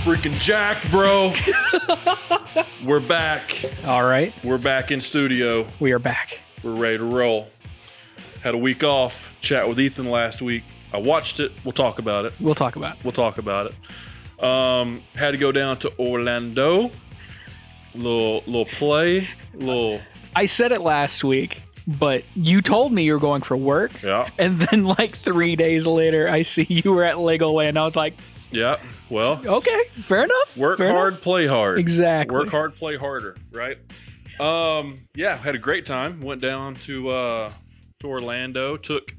Freaking jacked, bro. We're back. All right. We're back in studio. We are back. We're ready to roll. Had a week off. Chat with Ethan last week. I watched it. We'll talk about it. We'll talk about it. Had to go down to Orlando. Little play. I said it last week, but you told me you were going for work. Yeah. And then like 3 days later, I see you were at Legoland. I was like, Yeah. Well. okay, fair enough. Work fair hard, enough. play hard. Exactly. Work hard, play harder. Right. Yeah. Had a great time. Went down to Orlando. Took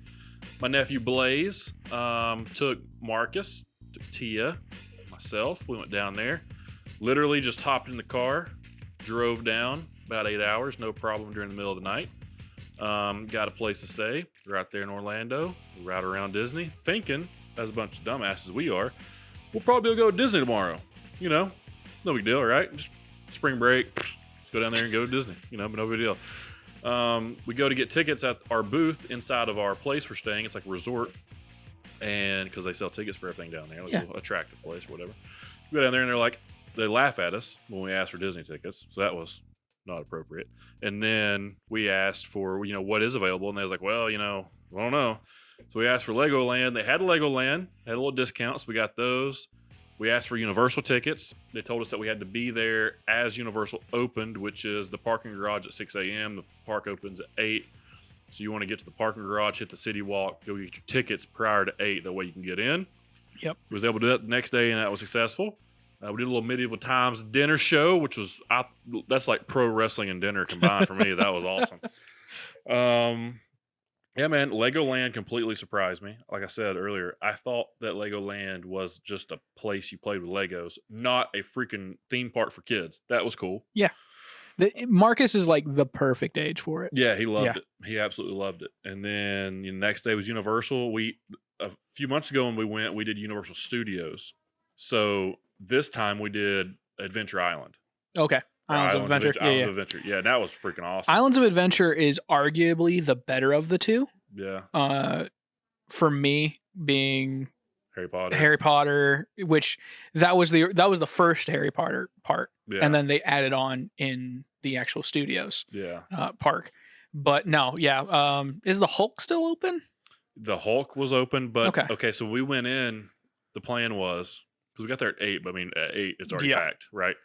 my nephew Blaze. Took Marcus. Took Tia. Myself. We went down there. Literally just hopped in the car. Drove down about 8 hours. No problem during the middle of the night. Got a place to stay right there in Orlando. Right around Disney. Thinking, as a bunch of dumbasses we are, we'll probably go to Disney tomorrow. You know, no big deal, right? Just spring break. Let's go down there and go to Disney. You know, but no big deal. We go to get tickets at our booth inside of our place we're staying. It's like a resort. And because they sell tickets for everything down there, like a little attractive place or whatever. We go down there and they laugh at us when we ask for Disney tickets. So that was not appropriate. And then we asked for, what is available. And they was like, well, I don't know. So we asked for Legoland. They had a Legoland, had a little discount. So we got those. We asked for Universal tickets. They told us that we had to be there as Universal opened, which is the parking garage at 6 a.m. The park opens at 8. So you want to get to the parking garage, hit the city walk, go get your tickets prior to 8. That way you can get in. Yep. Was able to do that the next day, and that was successful. We did a little medieval times dinner show, which was that's like pro wrestling and dinner combined for me. That was awesome. Yeah, man, Legoland completely surprised me. Like I said earlier, I thought that Legoland was just a place you played with Legos, not a freaking theme park for kids. That was cool. Yeah. Marcus is like the perfect age for it. Yeah, he loved it. He absolutely loved it. And then the next day was Universal. A few months ago when we went, we did Universal Studios. So this time we did Adventure Island. Okay. Islands of Adventure. Islands of Adventure. Yeah, that was freaking awesome. Islands of Adventure is arguably the better of the two. Yeah. For me, being Harry Potter, which that was the first Harry Potter part, and then they added on in the actual studios. Yeah. Park, but no, yeah. Is the Hulk still open? The Hulk was open, but okay. So we went in. The plan was because we got there at 8. But I mean, at 8 it's already packed, right?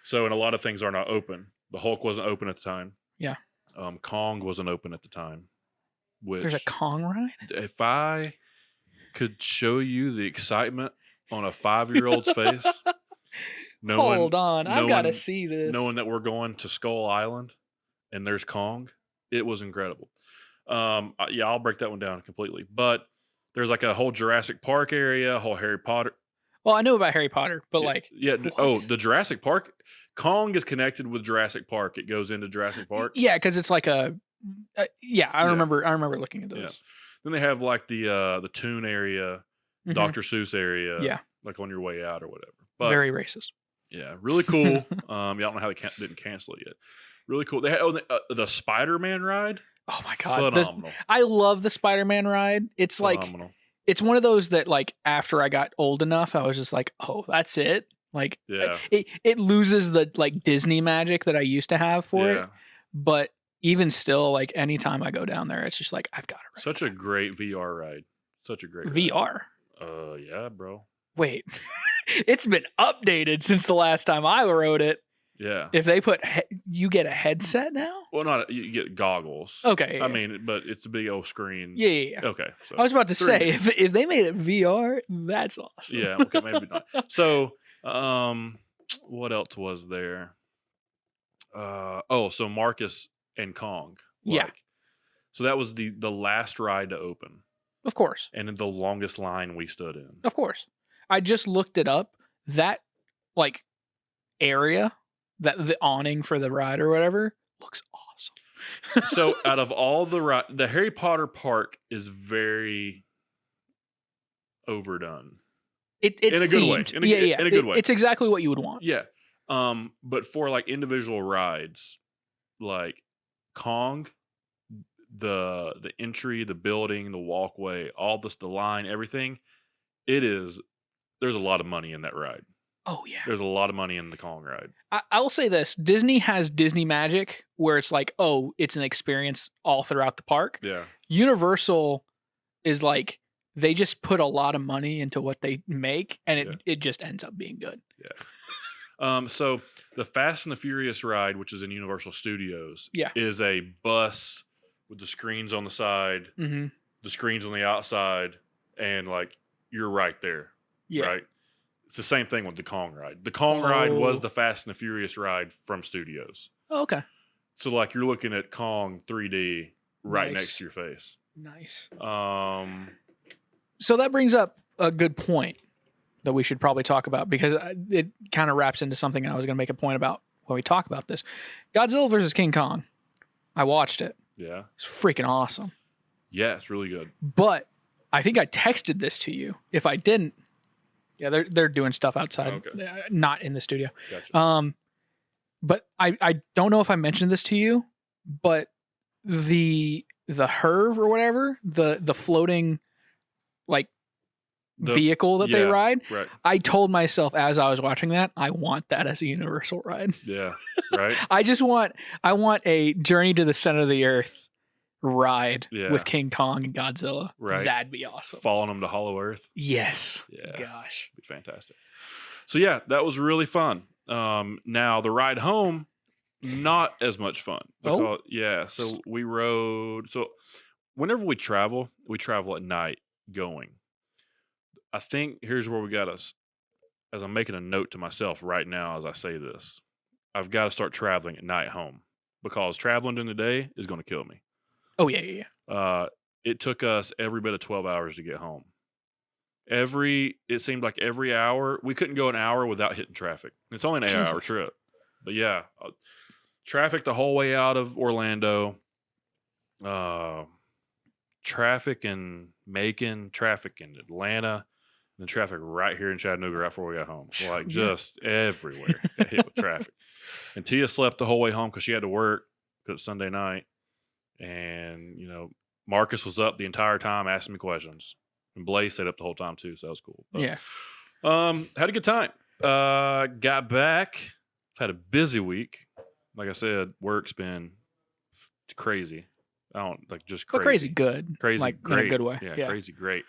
So, and a lot of things are not open. The Hulk wasn't open at the time. Yeah. Kong wasn't open at the time. There's a Kong ride? If I could show you the excitement on a 5-year-old's face. Hold on. I've got to see this. Knowing that we're going to Skull Island and there's Kong. It was incredible. Yeah, I'll break that one down completely. But there's like a whole Jurassic Park area, a whole Harry Potter. Well, I know about Harry Potter, but the Jurassic Park. Kong is connected with Jurassic Park. It goes into Jurassic Park. Yeah, because it's like I remember looking at those. Yeah. Then they have like the Toon area, Dr. Seuss area. Yeah. Like on your way out or whatever. But, very racist. Yeah, really cool. I don't know how they didn't cancel it yet. Really cool. They had the Spider-Man ride. Oh my god, phenomenal! I love the Spider-Man ride. It's phenomenal. Like it's one of those that like after I got old enough, I was just like, oh, that's it. Like, yeah, it loses the like Disney magic that I used to have for it. But even still, like anytime I go down there, it's just like I've got it. Such a great VR ride. Such a great VR. Ride. Yeah, bro. Wait, it's been updated since the last time I rode it. Yeah. If they put you get a headset now? Well, you get goggles. Okay. I mean, but it's a big old screen. Yeah. Okay. So I was about to say if they made it VR, that's awesome. Yeah. Okay. Maybe not. So, what else was there? So Marcus and Kong. Yeah. So that was the last ride to open. Of course. And the longest line we stood in. Of course. I just looked it up. That like area, that the awning for the ride or whatever, looks awesome. So out of all the Harry Potter park is very overdone. It's in a good way. In a good way. It's exactly what you would want. Yeah. But for like individual rides, like Kong, the entry, the building, the walkway, all this, the line, everything, there's a lot of money in that ride. Oh yeah. There's a lot of money in the Kong ride. I will say this: Disney has Disney Magic, where it's like, oh, it's an experience all throughout the park. Yeah. Universal is like they just put a lot of money into what they make, and it just ends up being good. Yeah. So the Fast and the Furious ride, which is in Universal Studios, Yeah. is a bus with the screens on the side, Mm-hmm. the screens on the outside, and like you're right there. Yeah. Right. It's the same thing with the Kong ride. The Kong ride was Oh. the Fast and the Furious ride from Studios. Oh, okay. So like you're looking at Kong 3D right Nice. next to your face. Nice. So that brings up a good point that we should probably talk about, because it kind of wraps into something I was going to make a point about when we talk about this. Godzilla versus King Kong. I watched it. Yeah. It's freaking awesome. Yeah, it's really good. But I think I texted this to you. If I didn't, yeah, they're doing stuff outside, not in the studio. Gotcha. But I don't know if I mentioned this to you, but the Herv or whatever, the floating like vehicle that they ride. Right. I told myself as I was watching that, I want that as a Universal ride. Yeah. Right. I want a Journey to the Center of the Earth ride Yeah. with King Kong and Godzilla. Right. That'd be awesome. Following them to Hollow Earth. Yes. Yeah. Gosh. Be fantastic. So yeah, that was really fun. Now the ride home, not as much fun. Because, yeah. So we rode. So whenever we travel at night going. I think here's where we got us. As I'm making a note to myself right now as I say this, I've got to start traveling at night home, because traveling during the day is going to kill me. Oh yeah. It took us every bit of 12 hours to get home. It seemed like every hour, we couldn't go an hour without hitting traffic. It's only an 8-hour trip. But yeah, traffic the whole way out of Orlando, traffic in Macon, traffic in Atlanta, and then traffic right here in Chattanooga right before we got home. Like just everywhere got hit with traffic. And Tia slept the whole way home because she had to work because it's Sunday night. And, Marcus was up the entire time asking me questions. And Blaze stayed up the whole time too, so that was cool. But, had a good time. Got back. Had a busy week. Like I said, work's been crazy. Just crazy. But crazy good. Crazy like, great. In a good way. Yeah, crazy great.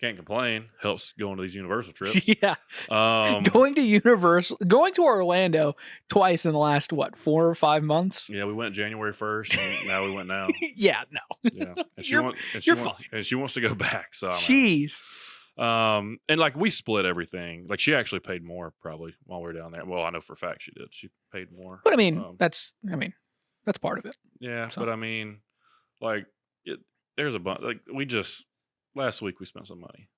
Can't complain. Helps going to these Universal trips. Yeah. Going to Orlando twice in the last 4 or 5 months? Yeah, we went January 1st and now we went now. Yeah, no. Yeah. And you're fine. And she wants to go back, so I'm Jeez. out. And like we split everything. Like she actually paid more probably while we were down there. Well, I know for a fact she did. She paid more. But I mean, that's part of it. Yeah, So. but I mean, like there's a bunch. Like last week we spent some money.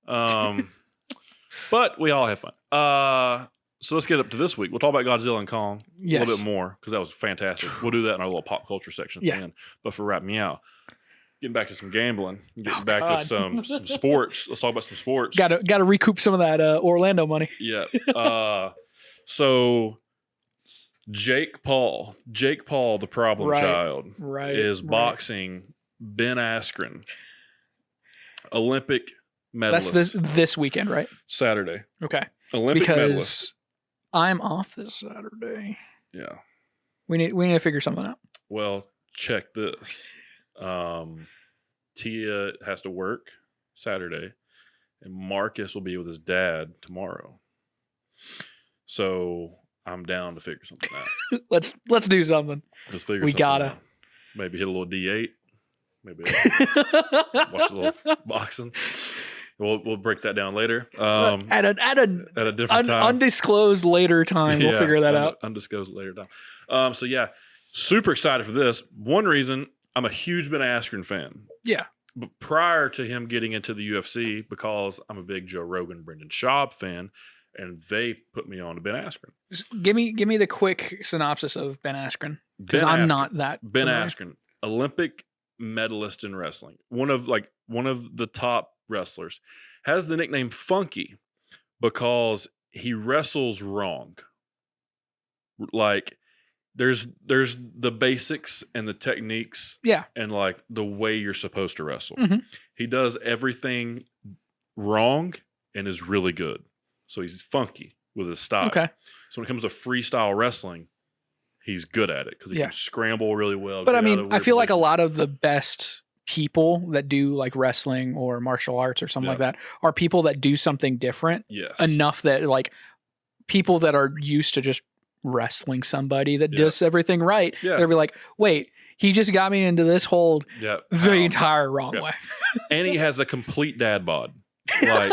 But we all have fun. So let's get up to this week. We'll talk about Godzilla and Kong a little bit more because that was fantastic. We'll do that in our little pop culture section at the end. But for Wrap Me Out, getting back to some gambling, getting back to some sports. Let's talk about some sports. Got to recoup some of that Orlando money. Yeah. So Jake Paul, the problem child, is boxing Ben Askren, Olympic medalist. That's this weekend, right? Saturday. Okay. Olympic medalist. I'm off this Saturday. Yeah. We need to figure something out. Well, check this. Tia has to work Saturday, and Marcus will be with his dad tomorrow. So I'm down to figure something out. Let's do something. Let's figure. We something gotta. out. Maybe hit a little D8. Maybe watch a little boxing. We'll break that down later. At a different time, undisclosed later time. We'll figure that out. Undisclosed later time. So yeah, super excited for this. One reason, I'm a huge Ben Askren fan. Yeah. But prior to him getting into the UFC, because I'm a big Joe Rogan, Brendan Schaub fan, and they put me on to Ben Askren. Just give me the quick synopsis of Ben Askren, because I'm not that Ben familiar. Askren, Olympic medalist in wrestling, one of the top wrestlers, has the nickname Funky because he wrestles wrong. Like there's the basics and the techniques, and like the way you're supposed to wrestle. Mm-hmm. He does everything wrong and is really good. So he's funky. with his style. Okay. So when it comes to freestyle wrestling, he's good at it because he Yeah. can scramble really well. But get I out mean, of I weird feel like a positions. lot of the best people that do like wrestling or martial arts or something like that are people that do something different Yes. enough that like people that are used to just wrestling somebody that does everything right, they'll be like, wait, he just got me into this hold the entire wrong way. And he has a complete dad bod. Like,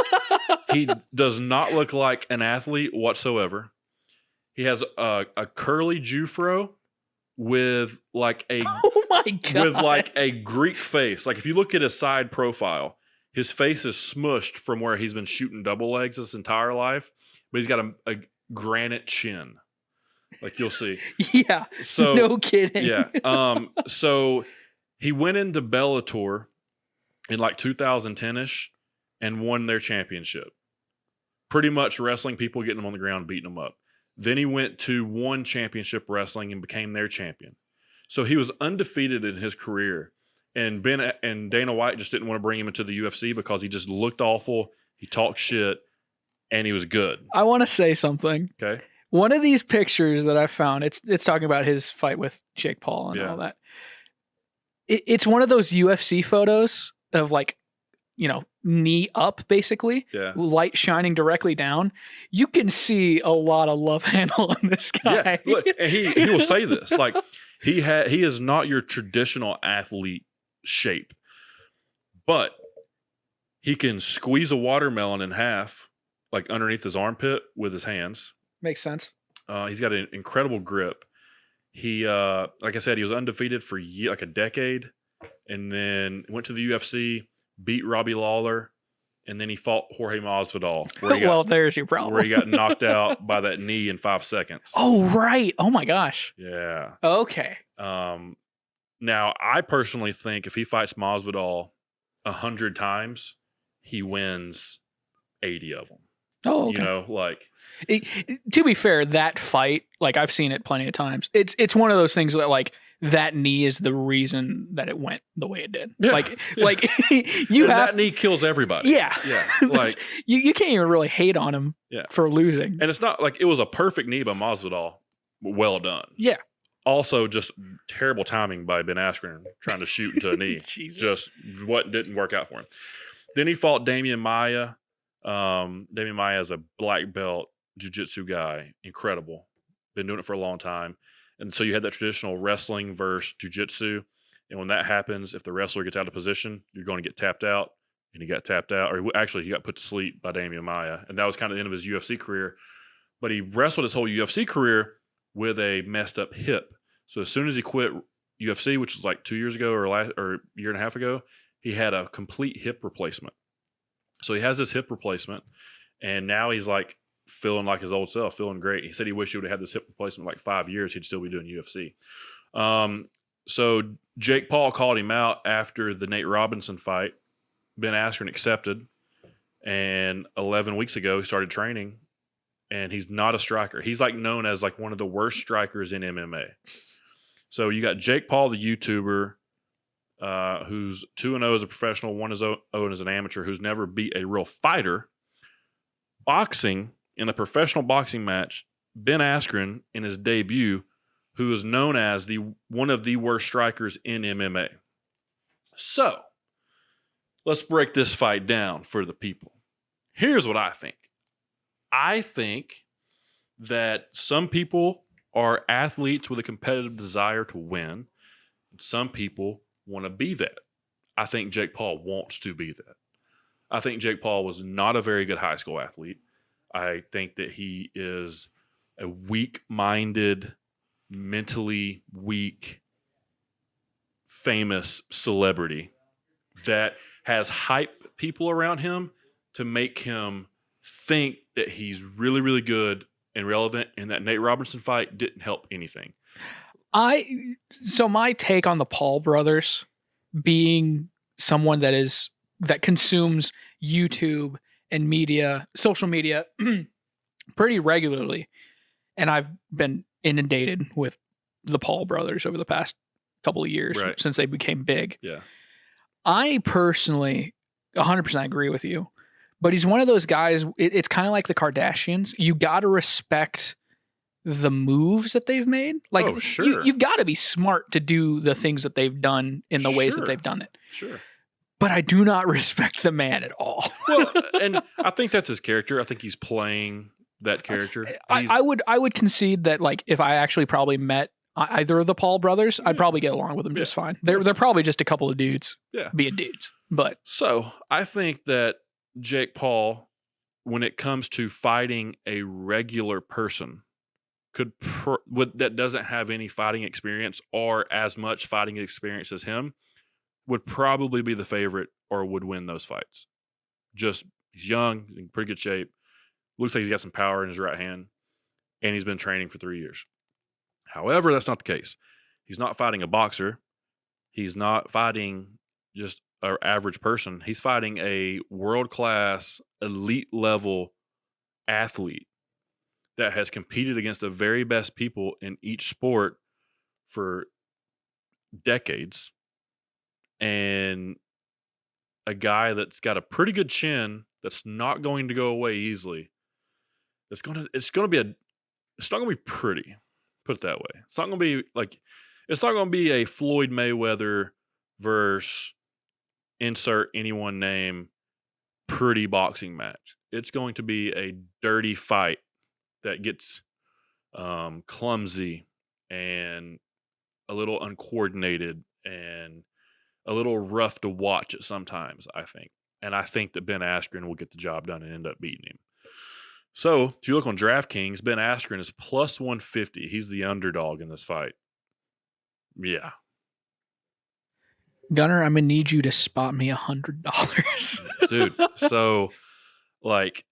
he does not look like an athlete whatsoever. He has a curly Jufro with like a oh my God. with like a Greek face. Like if you look at his side profile, his face is smushed from where he's been shooting double legs his entire life, but he's got a granite chin. Like you'll see. Yeah. So no kidding. Yeah. So he went into Bellator in like 2010-ish and won their championship. Pretty much wrestling people, getting them on the ground, beating them up. Then he went to One Championship Wrestling and became their champion. So he was undefeated in his career. And Dana White just didn't want to bring him into the UFC because he just looked awful. He talked shit, and he was good. I want to say something. Okay. One of these pictures that I found, it's talking about his fight with Jake Paul and all that. It's one of those UFC photos of like, you know, knee up basically, light shining directly down. You can see a lot of love handle on this guy. Yeah, look, and he will say this, like he is not your traditional athlete shape, but he can squeeze a watermelon in half, like underneath his armpit with his hands. Makes sense. He's got an incredible grip. He, like I said, he was undefeated for like a decade, and then went to the UFC, beat Robbie Lawler, and then he fought Jorge Masvidal. Well, there's your problem. Where he got knocked out by that knee in 5 seconds. Oh, right. Oh, my gosh. Yeah. Okay. Now, I personally think if he fights Masvidal 100 times, he wins 80 of them. Oh, okay. You know, like... to be fair, that fight, like I've seen it plenty of times. It's one of those things that like that knee is the reason that it went the way it did. Yeah. Like you have that knee kills everybody. Yeah. Yeah. Like you can't even really hate on him for losing. And it's not like it was a perfect knee by Masvidal. Well done. Yeah. Also, just terrible timing by Ben Askren trying to shoot into a knee. Just what didn't work out for him. Then he fought Damian Maia. Damian Maia is a black belt jiu-jitsu guy. Incredible. Been doing it for a long time. And so you had that traditional wrestling versus jiu-jitsu. And when that happens, if the wrestler gets out of position, you're going to get tapped out. And he got tapped out. Or actually, he got put to sleep by Damian Maia. And that was kind of the end of his UFC career. But he wrestled his whole UFC career with a messed up hip. So as soon as he quit UFC, which was like 2 years ago or a year and a half ago, he had a complete hip replacement. So he has this hip replacement, and now he's like feeling like his old self, feeling great. He said he wished he would have had this hip replacement like 5 years. He'd still be doing UFC. So Jake Paul called him out after the Nate Robinson fight. Ben Askren accepted, and 11 weeks ago he started training, and he's not a striker. He's like known as like one of the worst strikers in MMA. So you got Jake Paul, the YouTuber, who's 2-0 as a professional, 1-0 as an amateur, who's never beat a real fighter. Boxing, in a professional boxing match, Ben Askren in his debut, who is known as one of the worst strikers in MMA. So, let's break this fight down for the people. Here's what I think. I think that some people are athletes with a competitive desire to win. Some people want to be that. I think Jake Paul wants to be that. I think Jake Paul was not a very good high school athlete. I think that he is a weak-minded, mentally weak, famous celebrity that has hype people around him to make him think that he's really, really good and relevant, and that Nate Robinson fight didn't help anything. So my take on the Paul brothers being someone that consumes YouTube and media, social media pretty regularly, and I've been inundated with the Paul brothers over the past couple of years since they became big. Yeah. I personally 100% agree with you, But he's one of those guys. It's kind of like the Kardashians. You got to respect the moves that they've made. Like, Oh, sure. you've got to be smart to do the things that they've done in the ways that Sure. they've done it. Sure. But I do not respect the man at all. Well, and I think that's his character. I think he's playing that character. I would concede that, like, if I actually probably met either of the Paul brothers, I'd probably get along with them just fine. They're probably just a couple of dudes being dudes. But so I think that Jake Paul, when it comes to fighting a regular person, that doesn't have any fighting experience or as much fighting experience as him, would probably be the favorite or would win those fights. Just, he's young, in pretty good shape. Looks like he's got some power in his right hand, and he's been training for 3 years. However, that's not the case. He's not fighting a boxer. He's not fighting just an average person. He's fighting a world-class, elite-level athlete that has competed against the very best people in each sport for decades, and a guy that's got a pretty good chin that's not going to go away easily. It's not going to be pretty. Put it that way. It's not going to be a Floyd Mayweather versus insert anyone name pretty boxing match. It's going to be a dirty fight that gets clumsy and a little uncoordinated and a little rough to watch at sometimes, I think. And I think that Ben Askren will get the job done and end up beating him. So, if you look on DraftKings, Ben Askren is plus 150. He's the underdog in this fight. Yeah. Gunner, I'm going to need you to spot me $100. Dude, so, like,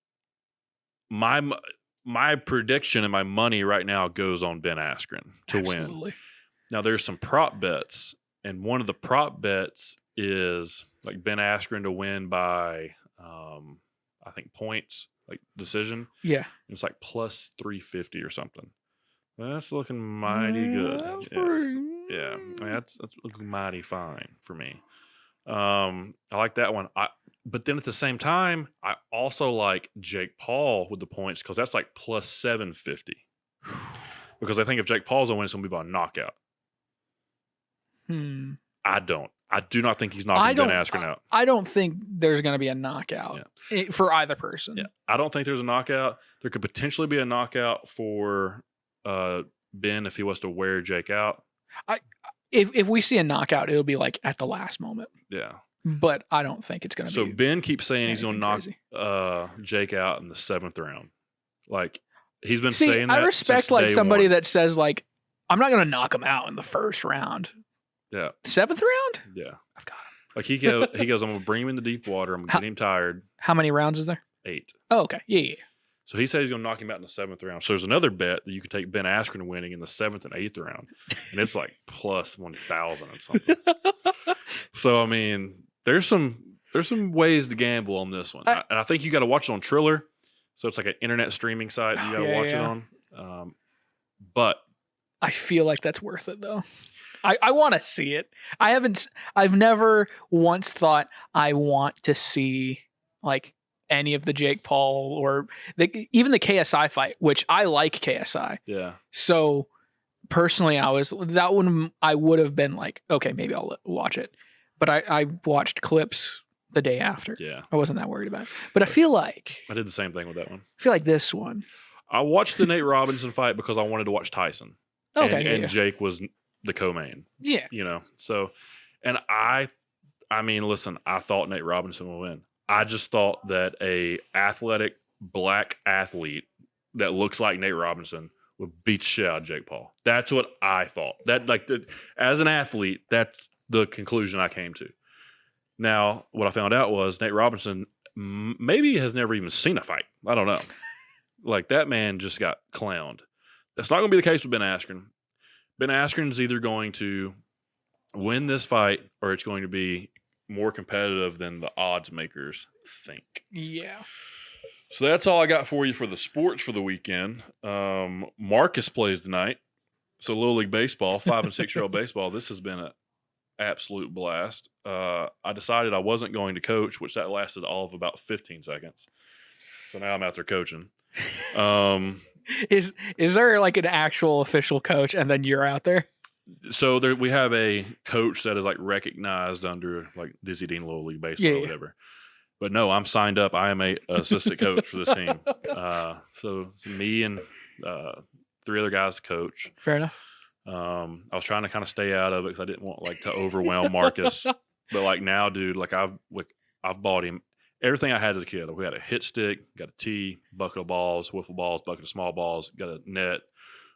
my prediction and my money right now goes on Ben Askren to win. Now, there's some prop bets, and one of the prop bets is like Ben Askren to win by, I think, points, like decision. Yeah. It's like plus 350 or something. That's looking mighty good. Yeah. I mean, that's looking mighty fine for me. I like that one. But then at the same time, I also like Jake Paul with the points because that's like plus 750. Because I think if Jake Paul's going to win, it's going to be by knockout. I do not think he's knocking Ben Askren out. I don't think there's going to be a knockout for either person. Yeah. I don't think there's a knockout. There could potentially be a knockout for Ben if he was to wear Jake out. If we see a knockout, it'll be like at the last moment. Yeah. But I don't think it's going to be. So Ben keeps saying he's going to knock Jake out in the 7th round. Like, he's been saying that. I respect like somebody that says like, I'm not going to knock him out in the 1st round. Yeah. 7th round? Yeah. I've got him. Like he goes, I'm going to bring him into deep water. I'm going to get him tired. How many rounds is there? 8. Oh, okay. Yeah. So he says he's going to knock him out in the 7th round. So there's another bet that you could take Ben Askren winning in the 7th and 8th round. And it's like plus 1,000 and something. So, I mean, there's some ways to gamble on this one. And I think you got to watch it on Triller. So it's like an internet streaming site you got to watch it on. But I feel like that's worth it though. I want to see it. I've never once thought I want to see like any of the Jake Paul or even the KSI fight, which I like KSI. Yeah. So personally, that one I would have been like, okay, maybe I'll watch it. But I watched clips the day after. Yeah. I wasn't that worried about it. But I feel like I did the same thing with that one. I feel like this one. I watched the Nate Robinson fight because I wanted to watch Tyson. Okay. And Jake was the co-main. Yeah. You know, so, and I mean, listen, I thought Nate Robinson would win. I just thought that a athletic black athlete that looks like Nate Robinson would beat shit out of Jake Paul. That's what I thought. As an athlete, that's the conclusion I came to. Now, what I found out was Nate Robinson maybe has never even seen a fight. I don't know. Like, that man just got clowned. That's not going to be the case with Ben Askren. Ben Askren is either going to win this fight or it's going to be more competitive than the odds makers think. Yeah. So that's all I got for you for the sports for the weekend. Marcus plays tonight. So Little League Baseball, 5 and 6 year old baseball. This has been absolute blast. I decided I wasn't going to coach, which that lasted all of about 15 seconds. So now I'm out there coaching. Is there like an actual official coach and then you're out there? So we have a coach that is like recognized under like Dizzy Dean Little League Baseball or whatever. But no, I'm signed up. I am a assistant coach for this team. So it's me and 3 other guys to coach. Fair enough. I was trying to kind of stay out of it because I didn't want like to overwhelm Marcus. But like now, dude, like I've bought him everything I had as a kid. We had a hit stick, got a tee, bucket of balls, wiffle balls, bucket of small balls, got a net.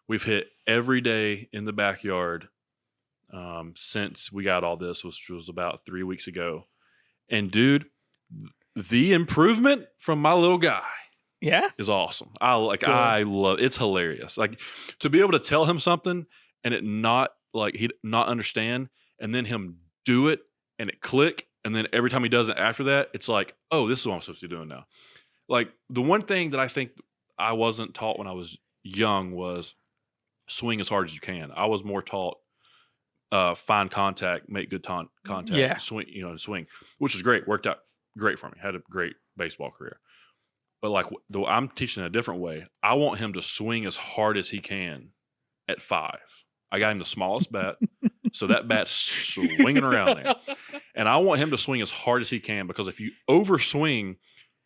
We've hit every day in the backyard since we got all this, which was about 3 weeks ago. And dude, the improvement from my little guy is awesome. I love it's hilarious. Like to be able to tell him something and it not like he not understand, and then him do it and it click, and then every time he does it after that, it's like, oh, this is what I'm supposed to be doing now. Like the one thing that I think I wasn't taught when I was young was swing as hard as you can. I was more taught find contact, make good contact, swing, which is great. Worked out great for me. Had a great baseball career. But like I'm teaching a different way. I want him to swing as hard as he can at 5. I got him the smallest bat, so that bat's swinging around there. And I want him to swing as hard as he can, because if you overswing,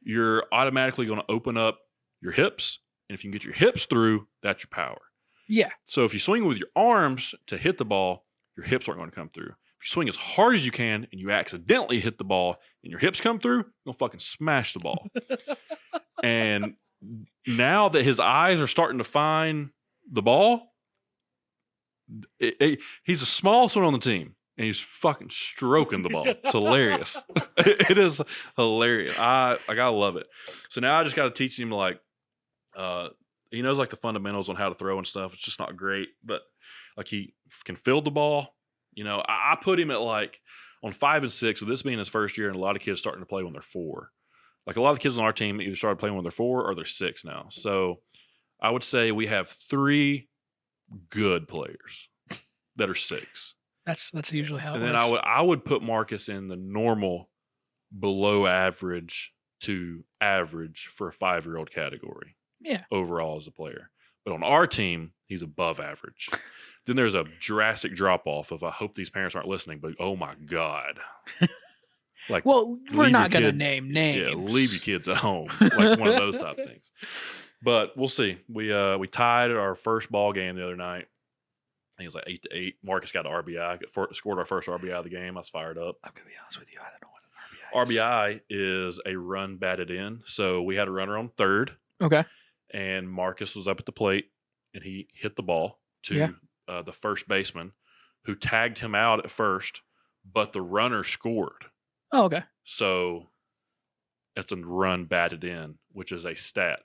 you're automatically going to open up your hips. And if you can get your hips through, that's your power. Yeah. So if you swing with your arms to hit the ball, your hips aren't going to come through. If you swing as hard as you can and you accidentally hit the ball and your hips come through, you're going to fucking smash the ball. And now that his eyes are starting to find the ball, he's the smallest one on the team, and he's fucking stroking the ball. It's hilarious. It is hilarious. I love it. So now I just got to teach him like, he knows like the fundamentals on how to throw and stuff. It's just not great, but like he can field the ball. You know, I put him at like on 5 and 6, with this being his first year, and a lot of kids starting to play when they're 4. Like a lot of the kids on our team either started playing when they're 4 or they're 6 now. So I would say we have 3 good players that are 6. That's usually how it works. works. And then I would put Marcus in the normal below average to average for a 5-year-old category. Yeah. Overall as a player. But on our team, he's above average. Then there's a drastic drop off of, I hope these parents aren't listening, but oh my God. Like, well, we're not going to name names. Yeah, leave your kids at home. Like one of those type things. But we'll see. We tied our first ball game the other night. I think it was like 8-8. Marcus got an RBI. Scored our first RBI of the game. I was fired up. I'm going to be honest with you. I don't know what an RBI is a run batted in. So we had a runner on third. Okay. And Marcus was up at the plate, and he hit the ball to the first baseman, who tagged him out at first, but the runner scored. Oh, okay. So it's a run batted in, which is a stat.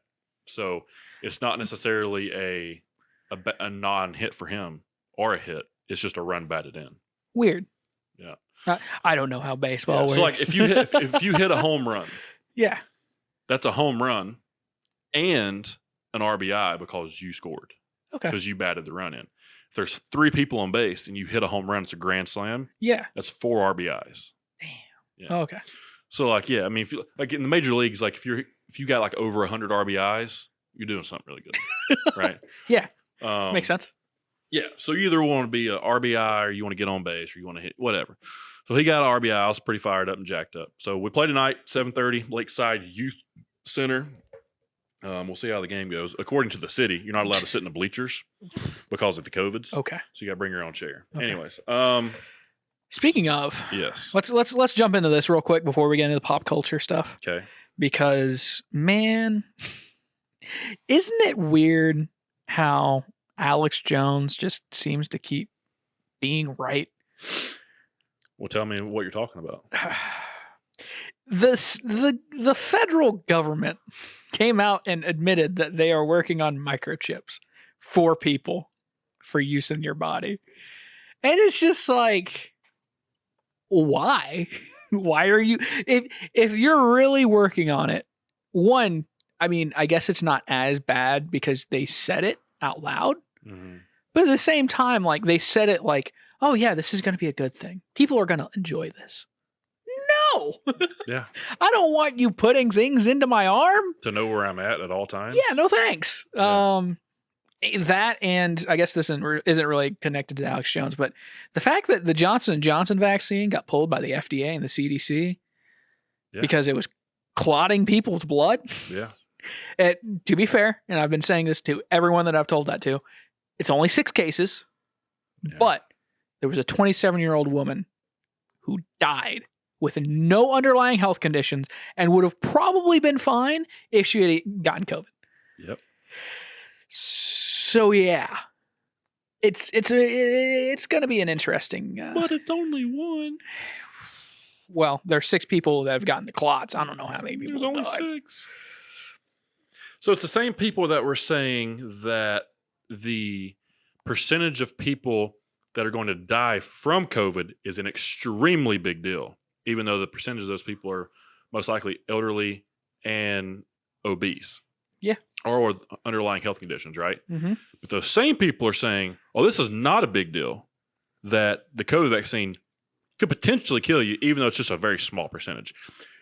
So it's not necessarily a non-hit for him or a hit. It's just a run batted in. Weird. Yeah. I don't know how baseball works. So like if you hit a home run, that's a home run and an RBI because you scored. Okay. Because you batted the run in. If there's 3 people on base and you hit a home run, it's a grand slam. Yeah. That's 4 RBIs. Damn. Yeah. Oh, okay. So like, yeah, I mean, if you like in the major leagues, like if you got like over 100 RBIs, you're doing something really good, right? Yeah. Makes sense. Yeah. So you either want to be a RBI or you want to get on base or you want to hit whatever. So he got an RBI. I was pretty fired up and jacked up. So we play tonight, 7:30, Lakeside Youth Center. We'll see how the game goes. According to the city, you're not allowed to sit in the bleachers because of the COVIDs. Okay. So you got to bring your own chair. Okay. Anyways. Speaking of, yes. Let's jump into this real quick before we get into the pop culture stuff. Okay. Because man, isn't it weird how Alex Jones just seems to keep being right? Well, tell me what you're talking about. The federal government came out and admitted that they are working on microchips for people for use in your body. And it's just like, why? Why are you, if you're really working on it, one, I mean, I guess it's not as bad because they said it out loud. Mm-hmm. But at the same time, like they said it like, oh yeah, this is going to be a good thing. People are going to enjoy this. No, Yeah. I don't want you putting things into my arm. To know where I'm at all times. Yeah, no thanks. Yeah. That, and I guess this isn't really connected to Alex Jones, but the fact that the Johnson & Johnson vaccine got pulled by the FDA and the CDC because it was clotting people's blood. Yeah. To be fair, and I've been saying this to everyone that I've told that to, it's only 6 cases, but there was a 27-year-old woman who died with no underlying health conditions and would have probably been fine if she had gotten COVID. Yep. So yeah, it's going to be an interesting. But it's only one. Well, there's 6 people that have gotten the clots. I don't know how many people. There's only 6. So it's the same people that were saying that the percentage of people that are going to die from COVID is an extremely big deal, even though the percentage of those people are most likely elderly and obese. Yeah. Or with underlying health conditions, right? Mm-hmm. But those same people are saying, oh, this is not a big deal, that the COVID vaccine could potentially kill you, even though it's just a very small percentage.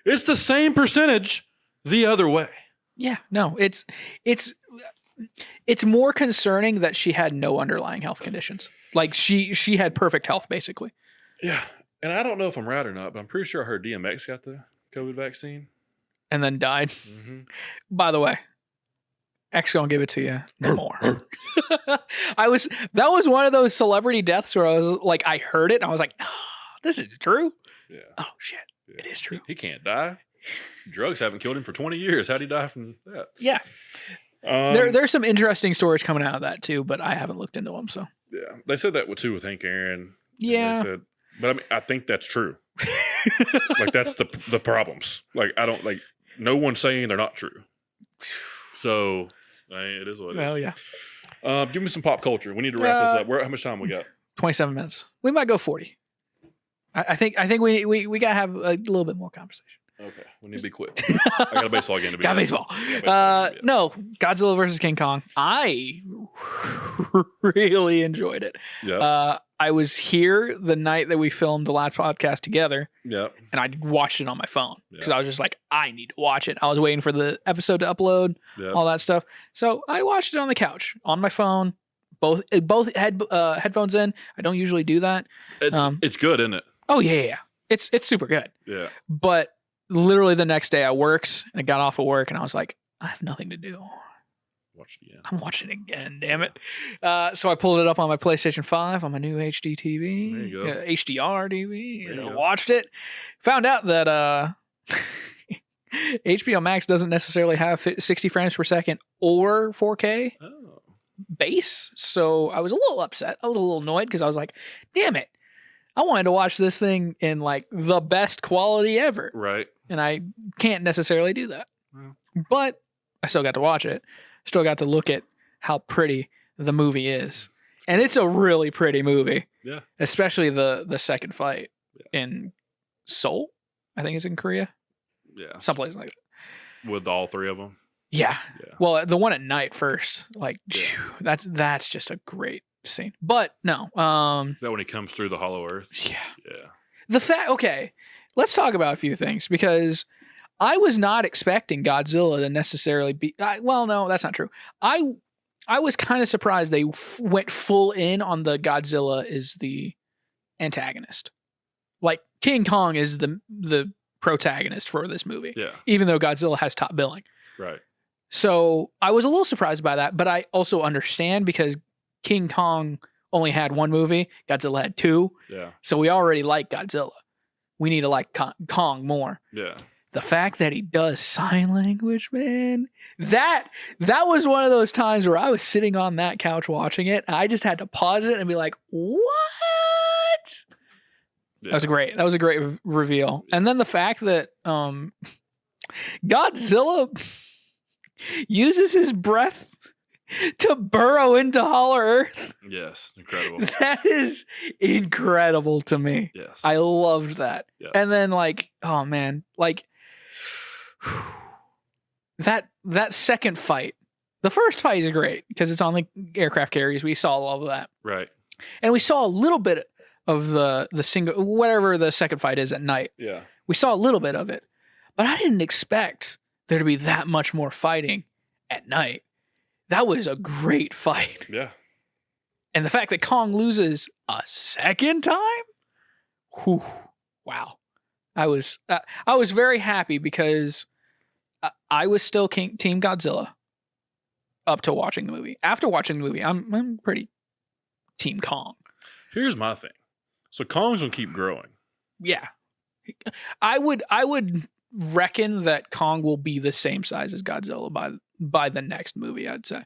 It's the same percentage the other way. Yeah, no, it's more concerning that she had no underlying health conditions. Like she had perfect health, basically. Yeah, and I don't know if I'm right or not, but I'm pretty sure I heard DMX got the COVID vaccine. And then died. Mm-hmm. By the way, X gonna give it to you no more. That was one of those celebrity deaths where I was like, I heard it and I was like, no, this is true. Yeah. Oh shit, it is true. He can't die. Drugs haven't killed him for 20 years. How'd he die from that? Yeah. There's some interesting stories coming out of that too, but I haven't looked into them. So yeah, they said that too with Hank Aaron. Yeah. They said, but I mean, I think that's true. Like that's the problems. Like I don't like no one's saying they're not true. So it is what it is. Well, yeah. Give me some pop culture. We need to wrap this up. How much time we got? 27 minutes. We might go 40. I think we gotta have a little bit more conversation. Okay, we need to be quick. I got a baseball game to be. Got baseball. No, Godzilla versus King Kong. I really enjoyed it. Yeah. I was here the night that we filmed the last podcast together. Yeah. And I watched it on my phone because I was just like, I need to watch it. I was waiting for the episode to upload, all that stuff. So I watched it on the couch on my phone. Both headphones in. I don't usually do that. It's good, isn't it? Oh yeah. It's super good. Yeah. But literally the next day I worked and I got off of work and I was like, I have nothing to do. Watch it again. I'm watching it again, damn it. So I pulled it up on my PlayStation 5 on my new HD TV. There you go. HDR TV. Watched it. Found out that HBO Max doesn't necessarily have 60 frames per second or 4K base. So I was a little upset. I was a little annoyed because I was like, damn it. I wanted to watch this thing in like the best quality ever. Right. And I can't necessarily do that. Well. But I still got to watch it. Still got to look at how pretty the movie is. And it's a really pretty movie. Yeah. Especially the second fight in Seoul. I think it's in Korea. Yeah. Someplace like that. With all 3 of them. Yeah. Well, the one at night first. Like, that's just a great scene. But no. Is that when he comes through the hollow earth? Yeah. Yeah. Okay. Let's talk about a few things because I was not expecting Godzilla to necessarily be. Well, no, that's not true. I was kind of surprised they went full in on the Godzilla is the antagonist. Like King Kong is the protagonist for this movie. Yeah. Even though Godzilla has top billing. Right. So I was a little surprised by that, but I also understand because King Kong only had 1 movie, Godzilla had 2. Yeah. So we already like Godzilla. We need to like Kong more. Yeah. The fact that he does sign language, man, that was one of those times where I was sitting on that couch watching it. And I just had to pause it and be like, what? Yeah. That was a great reveal. And then the fact that Godzilla uses his breath to burrow into Hollow Earth. Yes, incredible. That is incredible to me. Yes. I loved that. Yeah. And then like, oh man, like that second fight. The first fight is great because it's on the aircraft carriers. We saw all of that. Right. And we saw a little bit the single, whatever the second fight is at night. Yeah. We saw a little bit of it, but I didn't expect there to be that much more fighting at night. That was a great fight. Yeah. And the fact that Kong loses a second time, whew, wow. I was very happy because I was still Team Godzilla up to watching the movie. After watching the movie, I'm pretty Team Kong. Here's my thing. So Kong's gonna keep growing. Yeah, I would reckon that Kong will be the same size as Godzilla by the next movie. I'd say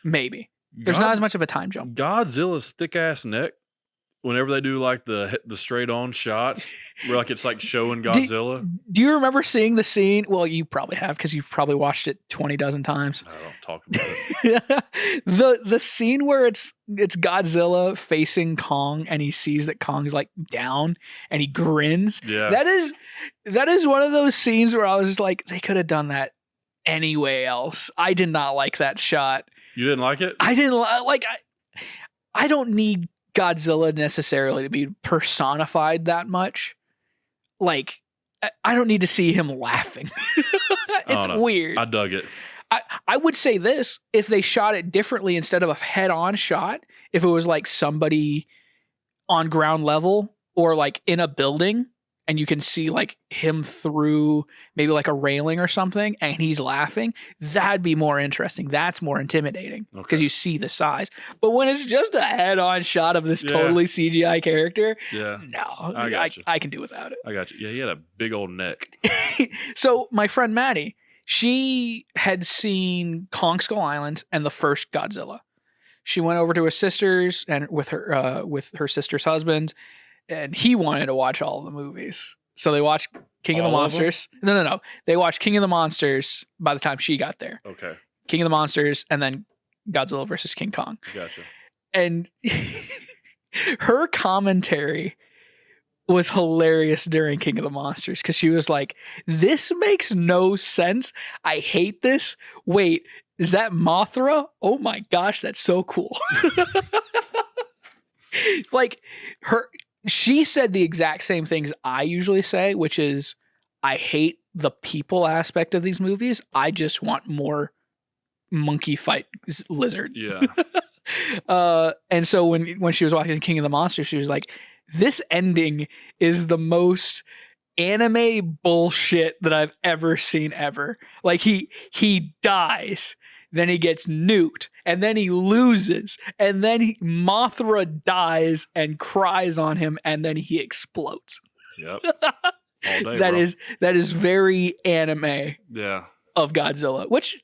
maybe there's not as much of a time jump. Godzilla's thick ass neck. Whenever they do like the straight on shots, where like it's like showing Godzilla. Do you remember seeing the scene? Well, you probably have because you've probably watched it 20 dozen times. I don't talk about it. the scene where it's Godzilla facing Kong and he sees that Kong's like down and he grins. Yeah. That is one of those scenes where I was just like, they could have done that anyway else. I did not like that shot. You didn't like it? I didn't like. I don't need Godzilla necessarily to be personified that much. Like, I don't need to see him laughing. It's weird. I dug it. I would say this, if they shot it differently instead of a head-on shot, if it was like somebody on ground level or like in a building and you can see like him through maybe like a railing or something and he's laughing, that'd be more interesting. That's more intimidating because you see the size. But when it's just a head-on shot of this totally CGI character, no, I can do without it. I got you. Yeah, he had a big old neck. So my friend Maddie, she had seen Kong Skull Island and the first Godzilla. She went over to her sister's and with her sister's husband, and he wanted to watch all of the movies. So they watched King of the Monsters. No. They watched King of the Monsters by the time she got there. Okay. King of the Monsters and then Godzilla versus King Kong. Gotcha. And her commentary was hilarious during King of the Monsters because she was like, this makes no sense. I hate this. Wait, is that Mothra? Oh my gosh, that's so cool. Like she said the exact same things I usually say, which is I hate the people aspect of these movies. I just want more monkey fight lizard. Yeah. And so when she was watching King of the Monsters, she was like, this ending is the most anime bullshit that I've ever seen ever. Like he dies, then he gets nuked, and then he loses, and then Mothra dies and cries on him, and then he explodes. Yep. All day, that is very anime. Yeah. Of Godzilla, which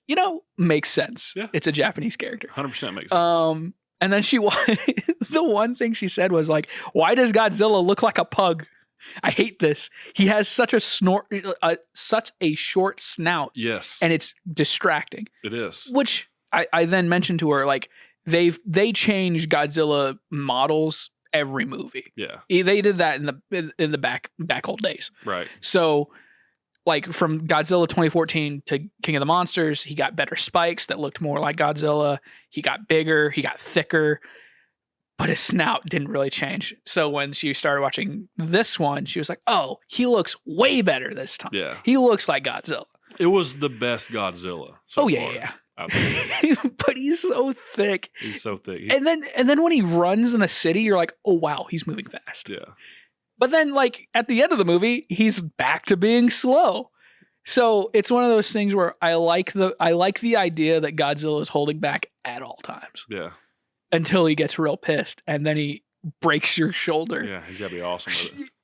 makes sense. Yeah. It's a Japanese character. 100% makes sense. And then the one thing she said was like, why does Godzilla look like a pug? I hate this. He has such a such a short snout. Yes. And it's distracting. It is. Which I then mentioned to her, like, they change Godzilla models every movie. Yeah. They did that in the back old days. Right. So like from Godzilla 2014 to King of the Monsters, he got better spikes that looked more like Godzilla. He got bigger, he got thicker, but his snout didn't really change. So when she started watching this one, she was like, oh, he looks way better this time. Yeah. He looks like Godzilla. It was the best Godzilla so far. Yeah. But he's so thick. He's so thick. And then when he runs in the city, you're like, oh wow, he's moving fast. Yeah. But then, like, at the end of the movie, he's back to being slow. So it's one of those things where I like the idea that Godzilla is holding back at all times. Yeah. Until he gets real pissed, and then he breaks your shoulder. Yeah, he's gotta be awesome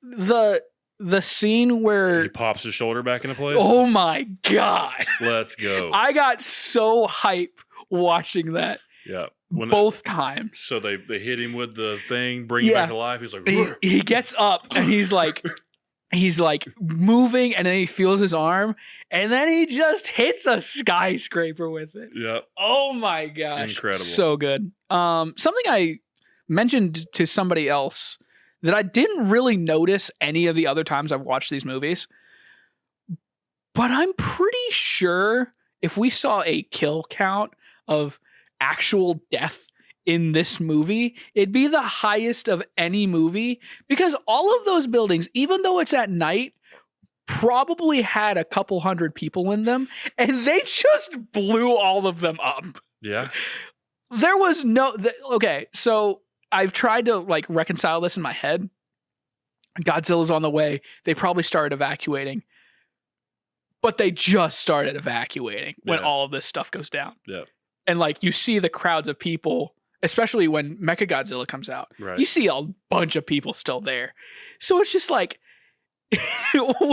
with it. The scene where he pops his shoulder back into place. Oh my god! Let's go! I got so hype watching that. Yeah. Both times. So they hit him with the thing, bring him back to life. He's like, he gets up and he's like moving, and then he feels his arm, and then he just hits a skyscraper with it. Yep. Oh my gosh. Incredible. So good. Something I mentioned to somebody else that I didn't really notice any of the other times I've watched these movies, but I'm pretty sure if we saw a kill count of actual death in this movie, it'd be the highest of any movie because all of those buildings, even though it's at night, probably had a couple hundred people in them, and they just blew all of them up. Yeah. There was no okay, so I've tried to like reconcile this in my head. Godzilla's on the way. They probably started evacuating. But they just started evacuating when all of this stuff goes down. Yeah. And like you see the crowds of people, especially when Mechagodzilla comes out. Right. You see a bunch of people still there. So it's just like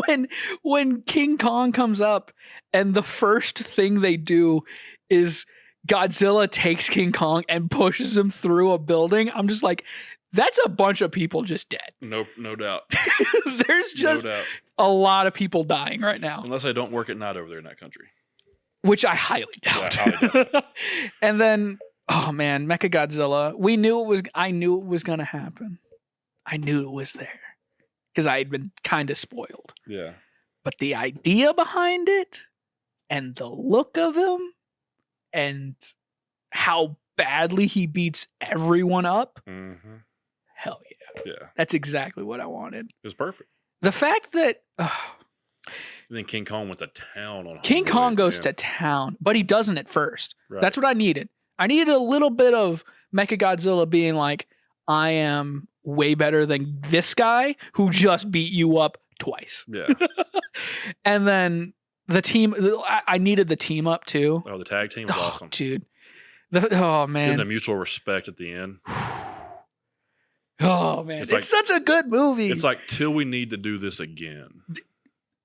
when King Kong comes up and the first thing they do is Godzilla takes King Kong and pushes him through a building, I'm just like, that's a bunch of people just dead. No doubt. There's just a lot of people dying right now. Unless they don't work at night over there in that country. Which I highly doubt. Yeah, I highly doubt. And then, oh man, Mechagodzilla. I knew it was gonna happen. I knew it was there. Because I had been kind of spoiled. Yeah. But the idea behind it and the look of him and how badly he beats everyone up. Mm-hmm. Hell yeah. Yeah. That's exactly what I wanted. It was perfect. The fact that And then King Kong went to town on King Kong goes to town, but he doesn't at first. Right. That's what I needed. I needed a little bit of Mechagodzilla being like, I am way better than this guy who just beat you up twice. Yeah. And then the team, I needed the team up too. Oh, the tag team was awesome. Dude. Oh, man. Getting the mutual respect at the end. Oh, man. It's such a good movie. It's like, till we need to do this again.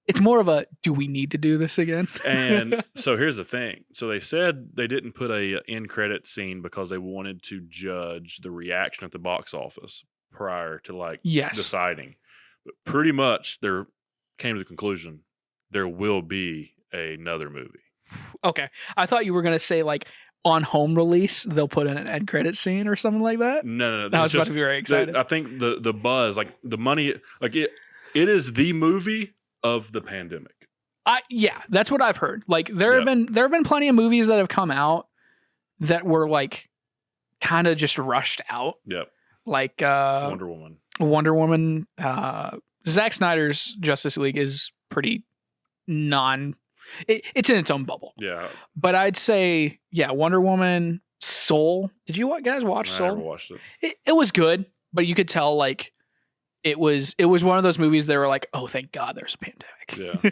It's more of a, do we need to do this again? And so here's the thing. So they said they didn't put a end credit scene because they wanted to judge the reaction at the box office prior to deciding. But pretty much they came to the conclusion there will be another movie. Okay. I thought you were going to say like on home release, they'll put in an end credit scene or something like that. No. I was about to be very excited. I think the buzz, like the money, like it is the movie of the pandemic. Yeah, that's what I've heard. Like there have been plenty of movies that have come out that were like kind of just rushed out. Yep. Like Wonder Woman. Zack Snyder's Justice League is pretty it's in its own bubble. Yeah. But I'd say, yeah, Wonder Woman, Soul. Did you guys watch Soul? I never watched it. It was good, but you could tell like it was one of those movies that were like, oh, thank God there's a pandemic. Yeah.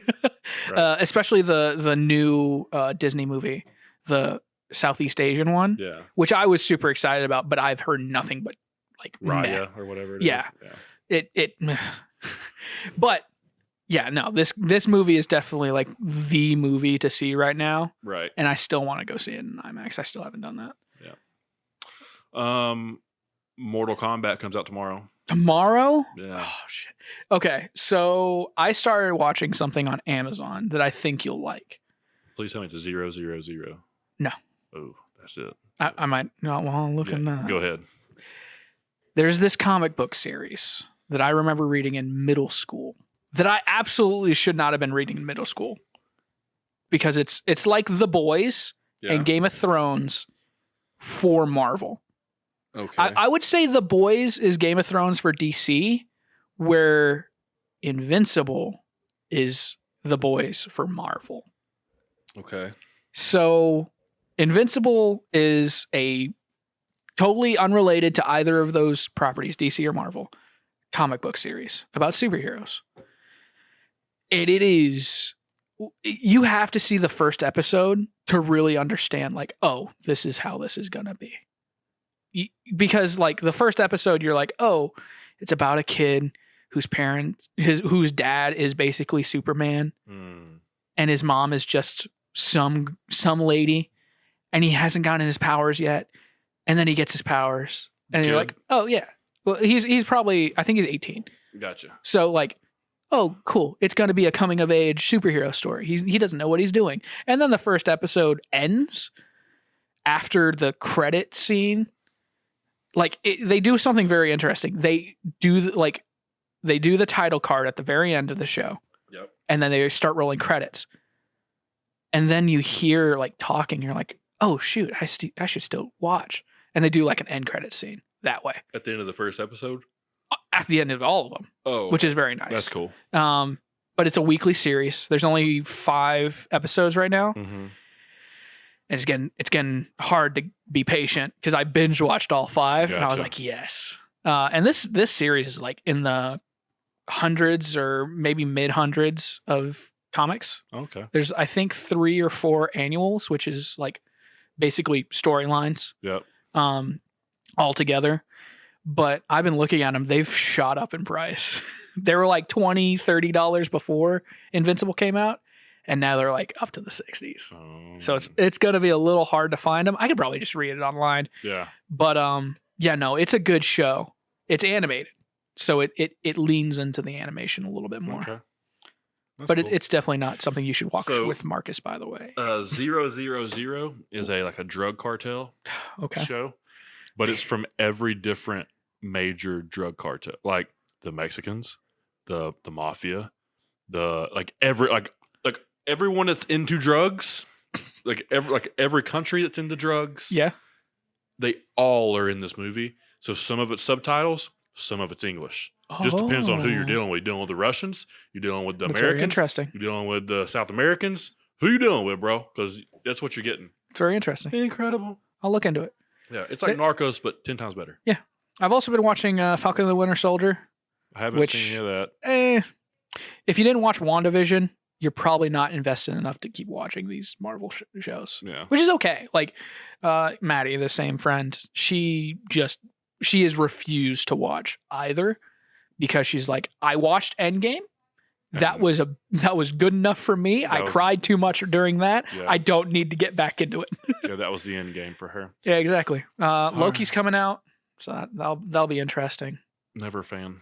Right. Especially the new Disney movie, the Southeast Asian one. Yeah. Which I was super excited about, but I've heard nothing but like Raya or whatever it is. Yeah. But yeah, no, this movie is definitely like the movie to see right now. Right. And I still want to go see it in IMAX. I still haven't done that. Yeah. Mortal Kombat comes out tomorrow. Tomorrow? Yeah. Oh shit. Okay, so I started watching something on Amazon that I think you'll like. Please tell me it's 000. No. Oh, that's it. I might not want to look in that. Go ahead. There's this comic book series that I remember reading in middle school that I absolutely should not have been reading in middle school because it's like The Boys and Game of Thrones for Marvel. Okay. I would say The Boys is Game of Thrones for DC, where Invincible is The Boys for Marvel. Okay. So Invincible is a totally unrelated to either of those properties, DC or Marvel, comic book series about superheroes. And it is, you have to see the first episode to really understand like, oh, this is how this is going to be. Because like the first episode, you're like, oh, it's about a kid whose dad is basically Superman, and his mom is just some lady, and he hasn't gotten his powers yet, and then he gets his powers, and you're like, oh yeah, well he's probably, I think he's 18. Gotcha. So like, oh cool, it's going to be a coming of age superhero story. He doesn't know what he's doing, and then the first episode ends after the credit scene. Like they do something very interesting. They do the title card at the very end of the show. Yep. And then they start rolling credits. And then you hear like talking. You're like, oh shoot, I should still watch. and they do like an end credit scene that way At the end of the first episode? at the end of all of them, Oh. which is very nice. That's cool. But it's a weekly series. There's only 5 episodes right now. Mm-hmm. And it's getting hard to be patient because I binge watched all 5 and I was Gotcha. like, yes. And this series is like in the hundreds or maybe mid-hundreds of comics. Okay. There's, I think, 3 or 4 annuals, which is like basically storylines. Yep. All together. But I've been looking at them. They've shot up in price. They were like $20, $30 before Invincible came out. And now they're like up to the 60s. So it's going to be a little hard to find them. I could probably just read it online. Yeah. But yeah, no, it's a good show. It's animated. So it leans into the animation a little bit more. Okay. But cool. it's definitely not something you should watch So- with Marcus, by the way. 000 is a drug cartel Okay. show, but it's from every different major drug cartel, like the Mexicans, the mafia, everyone that's into drugs, every country that's into drugs. Yeah. They all are in this movie. So some of it's subtitles, some of it's English. Just depends on who you're dealing with. You're dealing with the Russians, you're dealing with the That's very Americans, interesting. you're dealing with the South Americans. Who you dealing with, bro? Because that's what you're getting. It's very interesting. Incredible. I'll look into it. Yeah, it's like Narcos, but 10 times better. I've also been watching Falcon and the Winter Soldier. I haven't seen any of that. If you didn't watch WandaVision, you're probably not invested enough to keep watching these Marvel shows. Yeah. Which is okay. Like Maddie, the same friend, she has refused to watch either because she's like, I watched Endgame. That was good enough for me. I cried too much during that. Yeah. I don't need to get back into it. Yeah, that was the end game for her. Yeah, exactly. Loki's coming out, so that'll be interesting. Never a fan.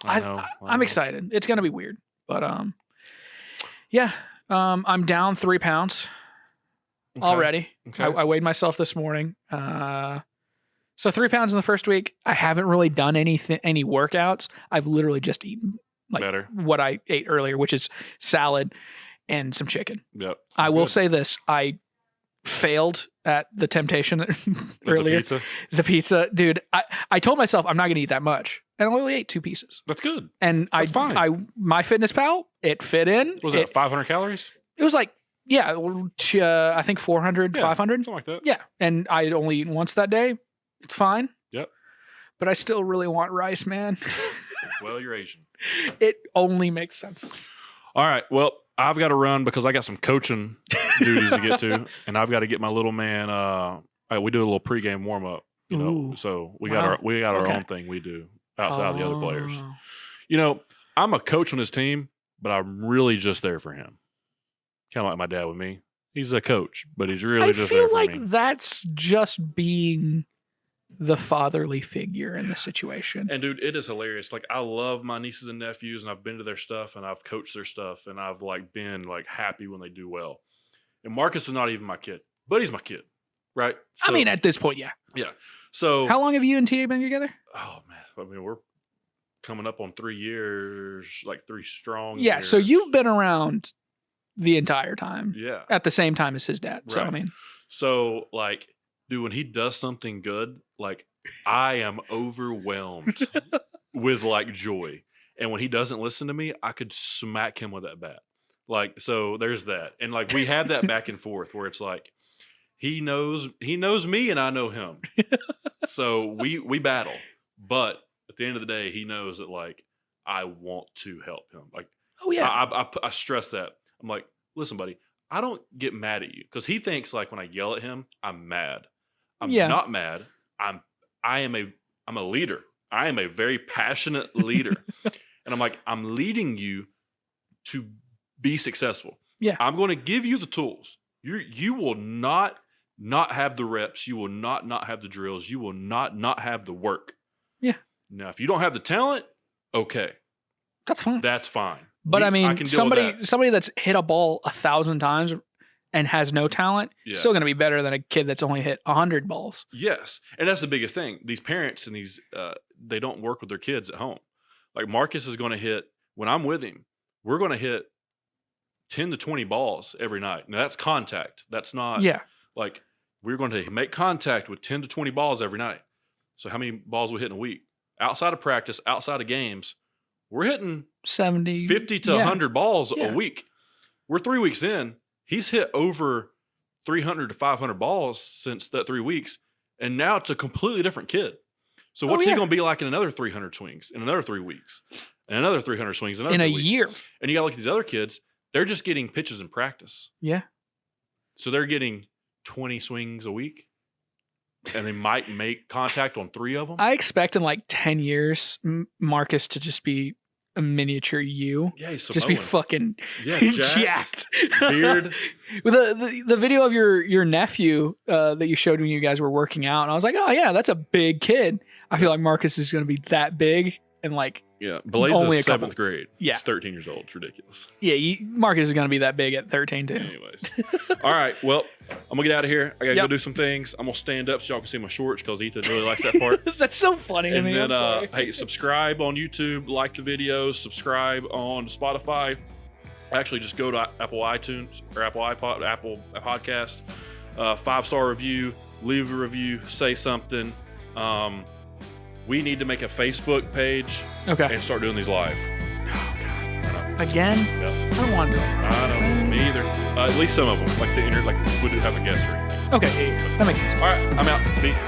I know. I'm excited. It's gonna be weird, but yeah. I'm down 3 pounds already. Okay. I weighed myself this morning. So 3 pounds in the first week. I haven't really done any workouts. I've literally just eaten Better. what I ate earlier, which is salad and some chicken. Yep. I will say this: I failed at the temptation earlier. The pizza, dude. I told myself I'm not going to eat that much, and I only ate 2 pieces. That's good. And That's fine. my FitnessPal, it fit in. Was that 500 calories? It was like, yeah, I think 400, 500. Something like that. Yeah, and I had only eaten once that day. It's fine. Yep. But I still really want rice, man. Well, you're Asian. It only makes sense. All right. Well, I've got to run because I got some coaching duties to get to, and I've got to get my little man. We do a little pregame warm up, Ooh. So we got our own thing we do outside of the other players. I'm a coach on his team, but I'm really just there for him. Kind of like my dad with me. He's a coach, but he's really just there for me. I feel like that's just being the fatherly figure in the situation. And dude, it is hilarious. Like, I love my nieces and nephews, and I've been to their stuff, and I've coached their stuff, and I've been happy when they do well. And Marcus is not even my kid, but he's my kid, right? So, I mean, at this point, yeah. Yeah. So How long have you and TA been together? Oh man, I mean, we're coming up on 3 years, 3 strong. Yeah, years. so you've been around the entire time. Yeah. At the same time as his dad. So Right. I mean, So dude, when he does something good, I am overwhelmed with joy. And when he doesn't listen to me, I could smack him with that bat. So there's that. And we have that back and forth where it's he knows me and I know him. So we battle. But at the end of the day, he knows that I want to help him. oh yeah. I stress that. I'm like, listen, buddy, I don't get mad at you because he thinks when I yell at him, I'm mad. I'm not mad. I'm a leader. I am a very passionate leader. And I'm like, I'm leading you to be successful. Yeah. I'm going to give you the tools. You will not have the reps. You will not have the drills. You will not have the work. Yeah. Now, if you don't have the talent, okay. That's fine. That's fine. But I mean, can deal with that. somebody that's hit a ball 1,000 times and has no talent, Yeah. still going to be better than a kid that's only hit 100 balls. Yes. And that's the biggest thing. These parents and they don't work with their kids at home. Marcus is going to hit, when I'm with him, we're going to hit 10 to 20 balls every night. Now, that's contact. That's not Yeah. we're going to make contact with 10 to 20 balls every night. So how many balls we hit in a week? Outside of practice, outside of games, we're hitting 50 to 100 balls a week. We're 3 weeks in. He's hit over 300 to 500 balls since that 3 weeks. And now it's a completely different kid. So what's he going to be like in another 300 swings in another 3 weeks and another 300 swings in another 3 weeks? Year? And you got to look at these other kids. They're just getting pitches in practice. Yeah. So they're getting 20 swings a week. And they might make contact on 3 of them. I expect in like 10 years, Marcus to just be a miniature you. Yeah, he's just be fucking jacked. Beard. With the video of your nephew that you showed when you guys were working out, and I was like, oh yeah, that's a big kid. I feel like Marcus is going to be that big and like Blaze only is 7th grade. Yeah, he's 13 years old. It's ridiculous. Yeah, Marcus is going to be that big at 13 too. Anyways, all right. Well, I'm gonna get out of here. I gotta go do some things. I'm gonna stand up so y'all can see my shorts because Ethan really likes that part. That's so funny to me. And then, hey, subscribe on YouTube, like the videos, subscribe on Spotify. Actually, just go to Apple iTunes or Apple Podcast. 5-star review, leave a review, say something. We need to make a Facebook page and start doing these live. Oh, God. Again? Yep. I don't want to do it. I don't. Me either. At least some of them, like we do have a guest or anything. Okay, that makes sense. All right, I'm out. Peace.